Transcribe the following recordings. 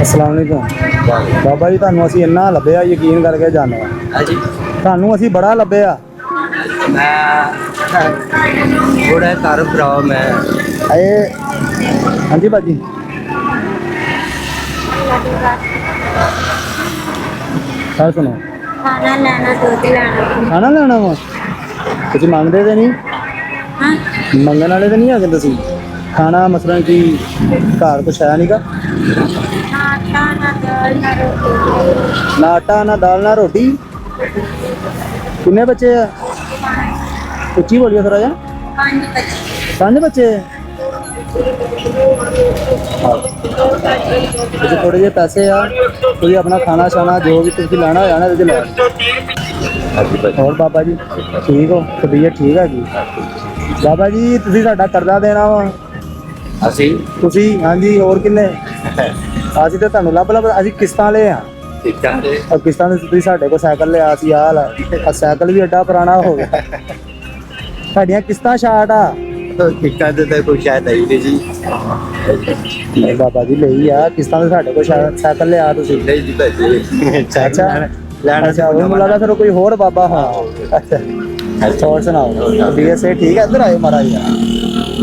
अस्सलाम वालेकुम बाबा जी, ਤੁਹਾਨੂੰ ਅਸੀਂ ਇੰਨਾ ਲੱਭਿਆ, ਯਕੀਨ ਕਰਕੇ ਜਾਣੋ। ਹਾਂਜੀ ਤੁਹਾਨੂੰ ਅਸੀਂ ਬੜਾ ਲੱਭਿਆ। ਮੈਂ ਥੋੜਾ ਘਰ ਭਰਾਵਾ ਮੈਂ ਇਹ ਹਾਂਜੀ ਭਾਜੀ, ਗੱਲ ਸੁਣੋ। खाना लाना दूध लाना। ਖਾਣਾ ਲੈਣਾ ਵਾ? ਤੁਸੀਂ ਮੰਗਦੇ ਤੇ ਨਹੀਂ? हाँ ਮੰਗਣ ਵਾਲੇ ਤੇ ਨਹੀਂ ਹੈਗੇ ਤੁਸੀਂ? ਖਾਣਾ ਮਸਲਨ ਕਿ ਘਰ ਕੁਛ ਹੈ ਨਹੀਂਗਾ? आटा ना दाल ना रोटी। ਨਾ ਆਟਾ ਨਾ ਦਾਲ ਨਾ ਰੋਟੀ। ਕਿੰਨੇ ਬੱਚੇ ਆ? ਉੱਚੀ ਬੋਲਿਓ ਥੋੜਾ ਜਿਹਾ। 5 बजे। 5 ਬੱਚੇ? ਥੋੜੇ ਜਿਹੇ ਪੈਸੇ ਆ, ਤੁਸੀਂ ਆਪਣਾ ਖਾਣਾ ਛਾਣਾ ਜੋ ਵੀ ਤੁਸੀਂ ਲੈਣਾ ਹੋਇਆ ਨਾ ਇਹਦੇ 'ਚ ਲੈ ਲਓ। ਹੋਰ ਬਾਬਾ ਜੀ ਠੀਕ ਹੋ? ਤਬੀਅਤ ਠੀਕ ਹੈਗੀ? ਬਾਬਾ ਜੀ ਤੁਸੀਂ ਸਾਡਾ ਕਰਜ਼ਾ ਦੇਣਾ ਵਾ। ਅਸੀਂ ਤੁਸੀਂ? ਹਾਂਜੀ। ਹੋਰ ਕਿੰਨੇ? ਅਸੀਂ ਤਾਂ ਤੁਹਾਨੂੰ ਲੱਭ ਅਸੀਂ ਕਿਸ਼ਤਾਂ ਲਏ ਆ। ਟਿਕਟਾਂ ਦੇ ਕਿਸ਼ਤਾਂ ਦੇ ਤੁਸੀਂ ਸਾਡੇ ਕੋਲ ਸਾਈਕਲ ਲਿਆ ਸੀ। ਆਹ ਸਾਈਕਲ ਵੀ ਐਡਾ ਪੁਰਾਣਾ ਹੋ ਗਿਆ। ਸਾਡੀਆਂ ਕਿਸ਼ਤਾਂ ਛਾਟ ਆ। ਟਿਕਟਾਂ ਦੇ ਤਾਂ ਕੋਈ ਸ਼ਾਇਦ ਆਈ ਨਹੀਂ ਜੀ। ਨਹੀਂ ਬਾਬਾ ਜੀ ਲਈ ਆ ਕਿਸ਼ਤਾਂ ਦੇ ਸਾਡੇ ਕੋਲ ਸਾਈਕਲ ਲਿਆ ਤੁਸੀਂ। ਨਹੀਂ ਜੀ ਭਾਜੀ ਅੱਛਾ ਲੈਣਾ ਅੱਛਾ, ਉਹ ਮੈਨੂੰ ਲੱਗਦਾ ਫਿਰ ਕੋਈ ਹੋਰ ਬਾਬਾ। ਹਾਂ ਅੱਛਾ, ਹੋਰ ਸੁਣਾਓ? ਬੀਐਸਏ ਠੀਕ ਹੈ? ਇੱਧਰ ਆਇਓ ਮਾੜਾ ਜਿਹਾ।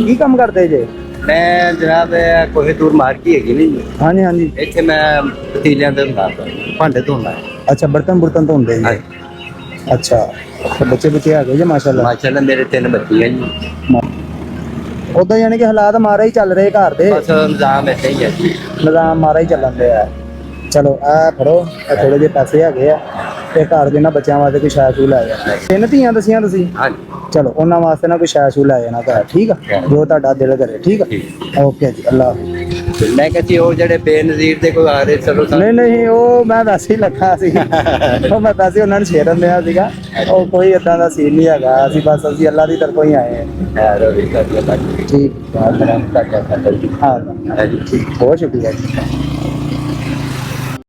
ਕੀ ਕੰਮ ਕਰਦੇ ਜੇ? ਮੈਂ ਜਨਾਬ ਕੋਹੇ ਦੂਰ ਮਾਰਕੀ ਹੈਗੀ ਨਹੀਂ ਹਾਂਜੀ ਹਾਂਜੀ। ਇੱਥੇ ਮੈਂ ਪਤੀਲਿਆਂ ਦੇ ਹੁੰਦਾ ਭਾਂਡੇ ਧੋਂਦਾ। ਅੱਛਾ, ਬਰਤਨ ਧੋਂਦੇ ਜੀ? ਅੱਛਾ, ਤੇ ਬੱਚੇ ਹੈਗੇ ਜੇ? ਮਾਸ਼ਾਅੱਲਾ ਮਾਸ਼ਾਅੱਲਾ ਮੇਰੇ 3 ਬੱਚੇ ਆ ਜੀ। ਉਦਾਂ ਯਾਨੀ ਕਿ ਹਾਲਾਤ ਮਾਰੇ ਹੀ ਚੱਲ ਰਹੇ ਘਰ ਦੇ। ਬਸ ਨਿਜ਼ਾਮ ਏਦਾਂ ਹੀ ਹੈ ਜੀ। ਨਿਜ਼ਾਮ ਮਾਰਾ ਹੀ ਚੱਲਣ ਡਿਆ। ਚਲੋ ਆ ਫੜੋ, ਇਹ ਥੋੜੇ ਜਿਹੇ ਪੈਸੇ ਹੈਗੇ ਆ ਤੇ ਘਰ ਦੇ ਨਾ ਬੱਚਿਆਂ ਵਾਸਤੇ ਕੋਈ ਸ਼ਾਇਦ ਸ਼ੂ ਲੈ ਜਾਣਾ। 3 ਧੀਆਂ ਦੱਸੀਆਂ ਤੁਸੀਂ? ਹਾਂਜੀ ਚਲੋ ਉਹਨਾਂ ਵਾਸਤੇ ਨਾ ਕੋਈ ਸ਼ਾਇਦ ਸ਼ੂ ਲੈ ਜਾਣਾ ਘਰ। ਠੀਕ ਆ, ਜੋ ਤੁਹਾਡਾ ਦਿਲ ਕਰੇ। ਠੀਕ ਆ, ਓਕੇ ਜੀ, ਅੱਲਾ ਹਾਫਿਜ਼। ਮੈਂ ਕਹਿੰਦੀ ਉਹ ਜਿਹੜੇ ਬੇਨਜ਼ੀਰ ਦੇ ਕੋਈ ਆ ਰਹੇ ਚਲੋ ਨਹੀਂ ਨਹੀਂ, ਉਹ ਮੈਂ ਵੈਸੇ ਹੀ ਲੱਗਾ ਸੀ। ਉਹ ਮੈਂ ਵੈਸੇ ਉਹਨਾਂ ਨੂੰ ਸ਼ੇਰਨ ਦਿਆ ਸੀਗਾ। ਉਹ ਕੋਈ ਏਦਾਂ ਦਾ ਸੀਨ ਨਹੀਂ ਹੈਗਾ। ਅਸੀਂ ਅੱਲਾ ਦੀ ਤਰਫੋਂ ਹੀ ਆਏ ਹਾਂ। ਠੀਕ। ਹਾਂ, ਬਹੁਤ ਸ਼ੁਕਰੀਆ ਜੀ।